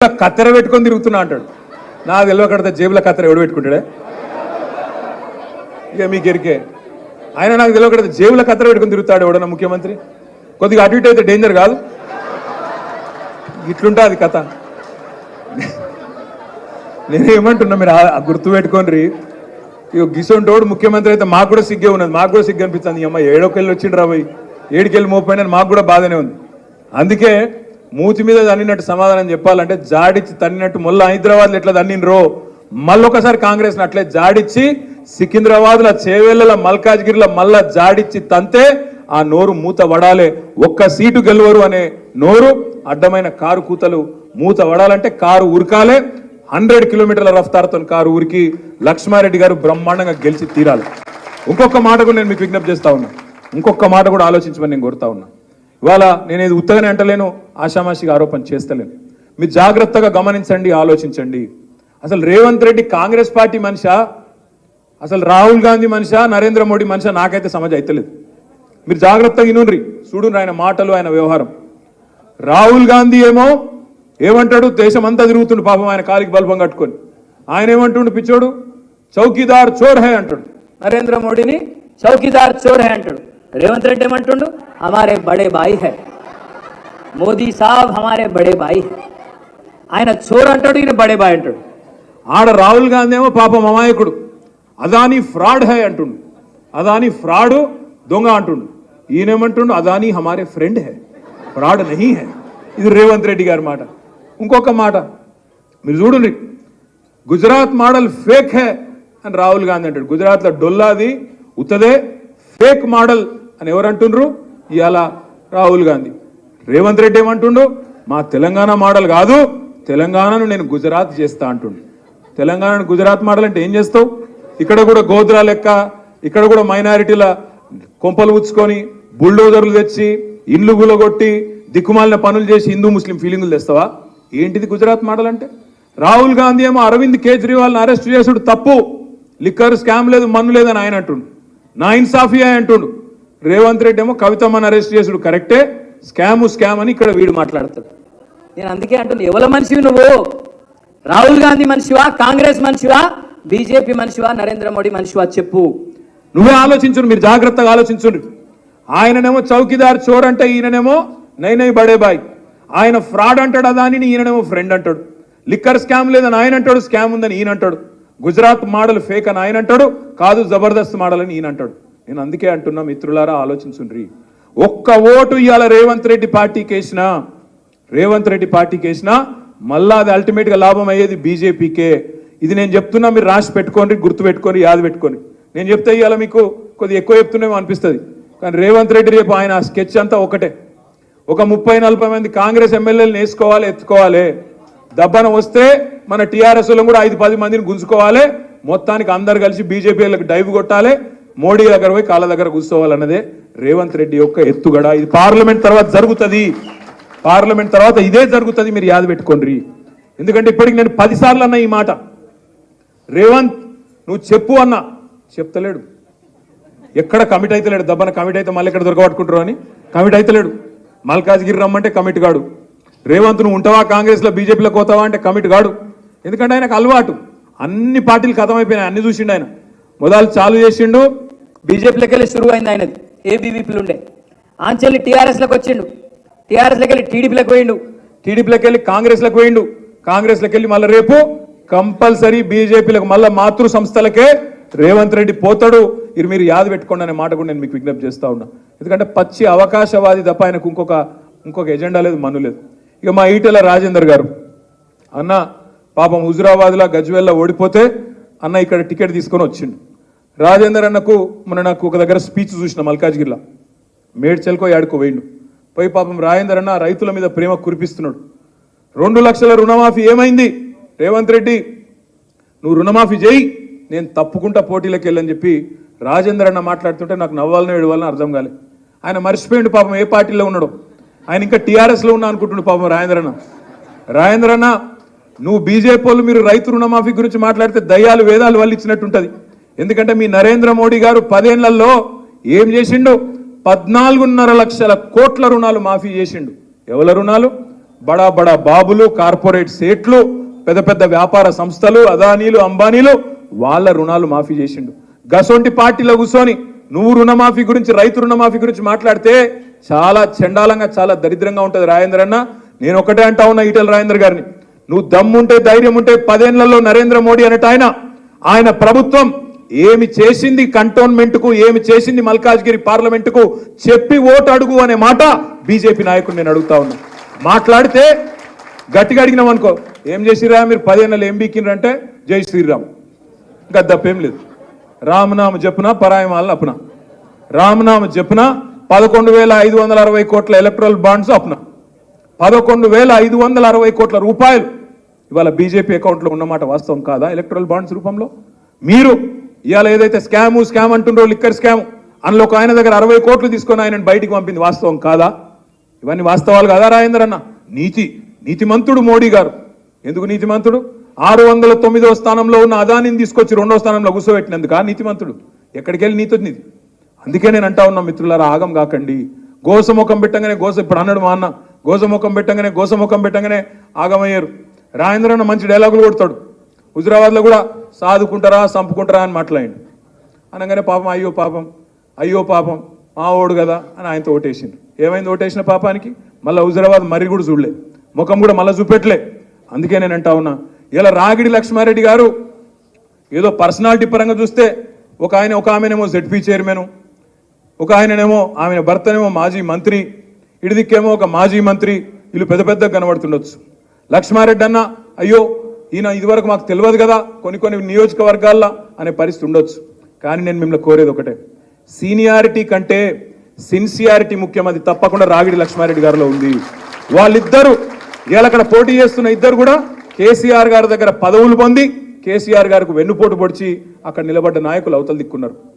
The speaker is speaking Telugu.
కత్తెర పెట్టుకొని తిరుగుతున్నా అంటాడు. నాకు తెలియకడితే జేబులో కత్తెర ఎవడు పెట్టుకుంటాడే? ఇక మీకు ఎరికే. ఆయన నాకు తెలియకడితే జేబులో కత్తెర పెట్టుకొని తిరుగుతాడు ఎవడన్నా ముఖ్యమంత్రి. కొద్దిగా అటు ఇటు అయితే డేంజర్ కాదు, ఇట్లుంటుంది కథ. నేనేమంటున్నా, మీరు గుర్తు పెట్టుకోండి. ఇక గిసొంటోడు ముఖ్యమంత్రి అయితే మాకు కూడా సిగ్గే ఉన్నది, మాకు కూడా సిగ్గు అనిపిస్తుంది. అమ్మ ఏడోకెళ్ళి వచ్చిండ్రు రాబోయి, ఏడుకెళ్ళి మోపోయినా మాకు కూడా బాధనే ఉంది. అందుకే మూతి మీద తన్నినట్టు సమాధానం చెప్పాలంటే, జాడిచ్చి తన్నినట్టు మొన్న హైదరాబాద్లో ఎట్లా తన్నినరో మళ్ళొకసారి కాంగ్రెస్ని అట్లే జాడిచ్చి సికింద్రాబాద్లో, చేవేళ్ల, మల్కాజ్గిరిలో మళ్ళా జాడిచ్చి తంతే ఆ నోరు మూత వడాలే. ఒక్క సీటు గెలవరు అనే నోరు, అడ్డమైన కారు కూతలు మూత వడాలంటే కారు ఉరకాలే. 100 కిలోమీటర్ల రఫ్తారుతో కారు ఊరికి లక్ష్మారెడ్డి గారు బ్రహ్మాండంగా గెలిచి తీరాలి. ఇంకొక మాట కూడా నేను మీకు విజ్ఞప్తి చేస్తా ఉన్నా, ఇంకొక మాట కూడా ఆలోచించమని నేను కోరుతా ఉన్నా. ఇవాళ నేను ఇది ఉత్తగానే అంటలేను, ఆషామాషిగా ఆరోపణ చేస్తలేను. మీరు జాగ్రత్తగా గమనించండి, ఆలోచించండి. అసలు రేవంత్ రెడ్డి కాంగ్రెస్ పార్టీ మనిషా, అసలు రాహుల్ గాంధీ మనిషా, నరేంద్ర మోడీ మనిషా, నాకైతే సమజ్ అయితలేదు. మీరు జాగ్రత్తగా వినుండ్రి, చూడుండ్రి ఆయన మాటలు, ఆయన వ్యవహారం. రాహుల్ గాంధీ ఏమో ఏమంటాడు, దేశం అంతా తిరుగుతుండు పాపం ఆయన కాలికి బల్బం కట్టుకొని. ఆయన ఏమంటుండు పిచ్చోడు, చౌకీదార్ చోర్ హై అంటాడు. నరేంద్ర మోడీని చౌకీదార్ చోర్ హై అంటాడు. రేవంత్ రెడ్డి ఏమంటుండు, హమారే బడే బాయి హై, మోదీ సాబ్ హమారే బడే బాయి హై. ఆయన చోర్ అంటాడు, ఈయన బడే బాయ్ అంటాడు. ఆడ రాహుల్ గాంధీ ఏమో పాపం అమాయకుడు, అదానీ ఫ్రాడ్ హై అంటుండు. అదానీ ఫ్రాడు, దొంగ అంటుండు. ఈయనేమంటుండు, అదానీ హమారే ఫ్రెండ్ హై, ఫ్రాడ్ నహీ హై. ఇది రేవంత్ రెడ్డి గారి మాట. ఇంకొక మాట మీరు చూడండి, గుజరాత్ మోడల్ ఫేక్ హే అని రాహుల్ గాంధీ అంటాడు. గుజరాత్లో డొల్లాది ఉత్తదే ఫేక్ మోడల్ అని ఎవరు అంటుండ్రు? ఇవాళ రాహుల్ గాంధీ. రేవంత్ రెడ్డి ఏమంటుండు, మా తెలంగాణ మోడల్ కాదు, తెలంగాణను నేను గుజరాత్ చేస్తా అంటుండు. తెలంగాణను గుజరాత్ మోడల్ అంటే ఏం చేస్తావు? ఇక్కడ కూడా గోద్రా లెక్క, ఇక్కడ కూడా మైనారిటీల కొంపలు ఉచ్చుకొని బుల్డోజర్లు తెచ్చి ఇండ్లు గులగొట్టి దిక్కుమాలిన పనులు చేసి హిందూ ముస్లిం ఫీలింగులు తెస్తావా? ఏంటిది గుజరాత్ మోడల్ అంటే? రాహుల్ గాంధీ ఏమో అరవింద్ కేజ్రీవాల్ని అరెస్ట్ చేసుడు తప్పు, లిక్కర్ స్కామ్ లేదు, మన్ను లేదని ఆయన అంటుండు, నా ఇన్సాఫియా అంటుండు. రేవంత్ రెడ్డి ఏమో కవితమ్మని అరెస్ట్ చేసుడు కరెక్టే, స్కామ్ అని ఇక్కడ వీడు మాట్లాడతాడు. నేను అందుకే అంటున్నా, ఎవల మనిషివి నువ్వు? రాహుల్ గాంధీ మనిషివా, కాంగ్రెస్ మనిషివా, బీజేపీ మనిషివా, నరేంద్ర మోడీ మనిషివా చెప్పు. నువ్వే ఆలోచించు, మీరు జాగ్రత్తగా ఆలోచించు. ఆయననేమో చౌకీదార్ చోర్ అంటే, ఈయననేమో నై బడే బాయ్. ఆయన ఫ్రాడ్ అంటాడు అదాని, ఈయననేమో ఫ్రెండ్ అంటాడు. లిక్కర్ స్కామ్ లేదని ఆయన అంటాడు, స్కామ్ ఉందని ఈయన అంటాడు. గుజరాత్ మోడల్ ఫేక్ అని ఆయన అంటాడు, కాదు జబర్దస్త్ మోడల్ అని ఈయన అంటాడు. నేను అందుకే అంటున్నా, మిత్రులారా ఆలోచించుండ్రి. ఒక్క ఓటు ఇవాళ రేవంత్ రెడ్డి పార్టీకి వేసినా మళ్ళా అది అల్టిమేట్గా లాభం అయ్యేది బీజేపీకే. ఇది నేను చెప్తున్నా, మీరు రాసి పెట్టుకోండి, గుర్తు పెట్టుకొని, యాద పెట్టుకొని. నేను చెప్తే ఇవాళ మీకు కొద్దిగా ఎక్కువ చెప్తున్నామో అనిపిస్తుంది, కానీ రేవంత్ రెడ్డి రేపు ఆయన స్కెచ్ అంతా ఒకటే. ఒక 30-40 మంది కాంగ్రెస్ ఎమ్మెల్యేలను వేసుకోవాలి, ఎత్తుకోవాలి. దబ్బన వస్తే మన టీఆర్ఎస్లో కూడా 5-10 మందిని గుంజుకోవాలి. మొత్తానికి అందరు కలిసి బీజేపీలకు డైవ్ కొట్టాలి, మోడీ దగ్గర పోయి కాళ్ళ దగ్గర కూర్చోవాలన్నదే రేవంత్ రెడ్డి యొక్క ఎత్తుగడ. ఇది పార్లమెంట్ తర్వాత జరుగుతుంది, పార్లమెంట్ తర్వాత ఇదే జరుగుతుంది, మీరు యాద పెట్టుకోండి. ఎందుకంటే ఇప్పటికి నేను 10 సార్లు అన్నా ఈ మాట, రేవంత్ నువ్వు చెప్పు అన్నా, చెప్తలేడు. ఎక్కడ కమిట్ అయితలేడు. దబ్బన కమిట్ అయితే మళ్ళీ ఎక్కడ దొరకబట్టుకుంటారు అని కమిట్ అయితలేడు. మల్కాజ్గిరి రమ్మంటే కమిట్ కాడు. రేవంత్ నువ్వు ఉంటావా కాంగ్రెస్లో, బీజేపీలో పోతావా అంటే కమిట్ కాడు. ఎందుకంటే ఆయనకు అలవాటు, అన్ని పార్టీలు ఖతమైపోయినాయి, అన్ని చూసిండు ఆయన. మొదలు చాలు చేసిండు, బీజేపీలోకి వెళ్ళి షురువు అయింది ఆయనది. ఏబీవీపీలు ఉండే ఆంచెల్లి టీఆర్ఎస్లోకి వచ్చిండు, టీఆర్ఎస్లోకి వెళ్ళి టీడీపీలోకి పోయిండు, టీడీపీలోకి వెళ్ళి కాంగ్రెస్లోకి పోయిండు, కాంగ్రెస్లోకి వెళ్ళి మళ్ళీ రేపు కంపల్సరీ బీజేపీలకు మళ్ళీ మాతృ సంస్థలకే రేవంత్ రెడ్డి పోతాడు. ఇది మీరు యాద పెట్టుకోండి అనే మాట కూడా నేను మీకు విజ్ఞప్తి చేస్తా ఉన్నా. ఎందుకంటే పచ్చి అవకాశవాది తప్ప ఆయనకు ఇంకొక ఎజెండా లేదు, మన్ను లేదు. ఇక మా ఈటెల రాజేందర్ గారు అన్న పాపం హుజురాబాద్లో గజ్వేల్లో ఓడిపోతే అన్న ఇక్కడ టికెట్ తీసుకొని వచ్చిండు. రాజేందర్ అన్నకు నాకు ఒక దగ్గర స్పీచ్ చూసిన మల్కాజ్గిరిలో, మేడ్చల్కో యాడుకో పోయిండు. పోయి పాపం రాజేందర్ అన్న రైతుల మీద ప్రేమ కురిపిస్తున్నాడు. 2 లక్షల రుణమాఫీ ఏమైంది? రేవంత్ రెడ్డి నువ్వు రుణమాఫీ చేయి, నేను తప్పుకుంటా పోటీలకు వెళ్ళని చెప్పి రాజేందర్ అన్న మాట్లాడుతుంటే నాకు నవ్వాలనో ఏడవాలని అర్థం కాలే. ఆయన మర్చిపోయిండు పాపం ఏ పార్టీలో ఉన్నాడో. ఆయన ఇంకా టీఆర్ఎస్లో ఉన్నా అనుకుంటుండు పాపం రాజేందర్ అన్న నువ్వు బీజేపీ వాళ్ళు మీరు రైతు రుణమాఫీ గురించి మాట్లాడితే దయ్యాలు వేదాలు వాళ్ళు ఇచ్చినట్టుంటది. ఎందుకంటే మీ నరేంద్ర మోడీ గారు 10 ఏళ్లలో ఏం చేసిండు? 14.5 లక్షల కోట్ల రుణాలు మాఫీ చేసిండు. ఎవల రుణాలు? బడా బడా బాబులు, కార్పొరేట్ సేట్లు, పెద్ద పెద్ద వ్యాపార సంస్థలు, అదానీలు, అంబానీలు వాళ్ళ రుణాలు మాఫీ చేసిండు. గసొంటి పార్టీలో కూర్చొని నువ్వు రుణమాఫీ గురించి, రైతు రుణమాఫీ గురించి మాట్లాడితే చాలా చండాలంగా, చాలా దరిద్రంగా ఉంటుంది రాజేంద్ర అన్న. నేను ఒకటే అంటా ఉన్నా ఈటెల రాజేంద్ర గారిని, నువ్వు దమ్ముంటే, ధైర్యం ఉంటే 10 ఏళ్లలో నరేంద్ర మోడీ అనేట ఆయన ప్రభుత్వం ఏమి చేసింది కంటోన్మెంట్కు, ఏమి చేసింది మల్కాజ్గిరి పార్లమెంటుకు చెప్పి ఓటు అడుగు అనే మాట బీజేపీ నాయకుడు నేను అడుగుతా ఉన్నా. మాట్లాడితే గట్టిగా అడిగినాం అనుకో, ఏం చేసిరా మీరు 10 ఏళ్ళు ఏం బీకిండ్రంటే జై శ్రీరామ్, ఇంకా తప్పేం లేదు. రామనామ జపున పరాయమాలను అప్పున, రామనామ జపున 11,560 కోట్ల ఎలక్ట్రల్ బాండ్స్ అప్పున, 11,560 కోట్ల రూపాయలు ఇవాళ బీజేపీ అకౌంట్లో ఉన్నమాట వాస్తవం కాదా? ఎలక్ట్రల్ బాండ్స్ రూపంలో మీరు ఇవాళ ఏదైతే స్కామ్ అంటుండ్రో, లిక్కర్ స్కామ్, అందులో ఒక ఆయన దగ్గర 60 కోట్లు తీసుకొని ఆయన బయటికి పంపింది వాస్తవం కాదా? ఇవన్నీ వాస్తవాలు కాదా రాజేంద్ర అన్న? నీతిమంతుడు మోడీ గారు. ఎందుకు నీతిమంతుడు? 609వ స్థానంలో ఉన్న అదానిని తీసుకొచ్చి 2వ స్థానంలో కూర్చోబెట్టినందుకు నీతిమంతుడు. ఎక్కడికి వెళ్ళి నీతి? అందుకే నేను అంటా ఉన్నా మిత్రులారా, ఆగం కాకండి. గోసముఖం పెట్టగానే ఇప్పుడు అన్నాడు మా అన్న, గోసముఖం పెట్టగానే ఆగమయ్యారు. రాజేంద్ర అన్న మంచి డైలాగులు కొడతాడు. హుజురాబాద్లో కూడా సాదుకుంటారా చంపుకుంటారా అని మాట్లాడిండు. అనగానే పాపం అయ్యో పాపం మా ఓడు కదా అని ఆయనతో ఓటేసిండు. ఏమైంది ఓటేసిన పాపానికి? మళ్ళీ హుజురాబాద్ మరి కూడా చూడలే, ముఖం కూడా మళ్ళీ చూపెట్టలే. అందుకే నేను అంటా ఉన్నా, ఇలా రాగిడి లక్ష్మారెడ్డి గారు ఏదో పర్సనాలిటీ పరంగా చూస్తే ఒక ఆమెనేమో జెడ్పీ చైర్మన్, ఒక ఆయననేమో ఆమె భర్తనేమో మాజీ మంత్రి, ఇడిదిక్కేమో ఒక మాజీ మంత్రి, వీళ్ళు పెద్ద కనబడుతుండొచ్చు. లక్ష్మారెడ్డి అన్న అయ్యో ఈయన ఇదివరకు మాకు తెలియదు కదా కొన్ని నియోజకవర్గాల్లో అనే పరిస్థితి ఉండొచ్చు. కానీ నేను మిమ్మల్ని కోరేది ఒకటే, సీనియారిటీ కంటే సిన్సియారిటీ ముఖ్యం. అది తప్పకుండా రాగిడి లక్ష్మారెడ్డి గారిలో ఉంది. వాళ్ళిద్దరూ ఇవాళ అక్కడ పోటీ చేస్తున్న ఇద్దరు కూడా కేసీఆర్ గారి దగ్గర పదవులు పొంది కేసీఆర్ గారికి వెన్నుపోటు పొడిచి అక్కడ నిలబడ్డ నాయకులు అవతల దిక్కున్నారు.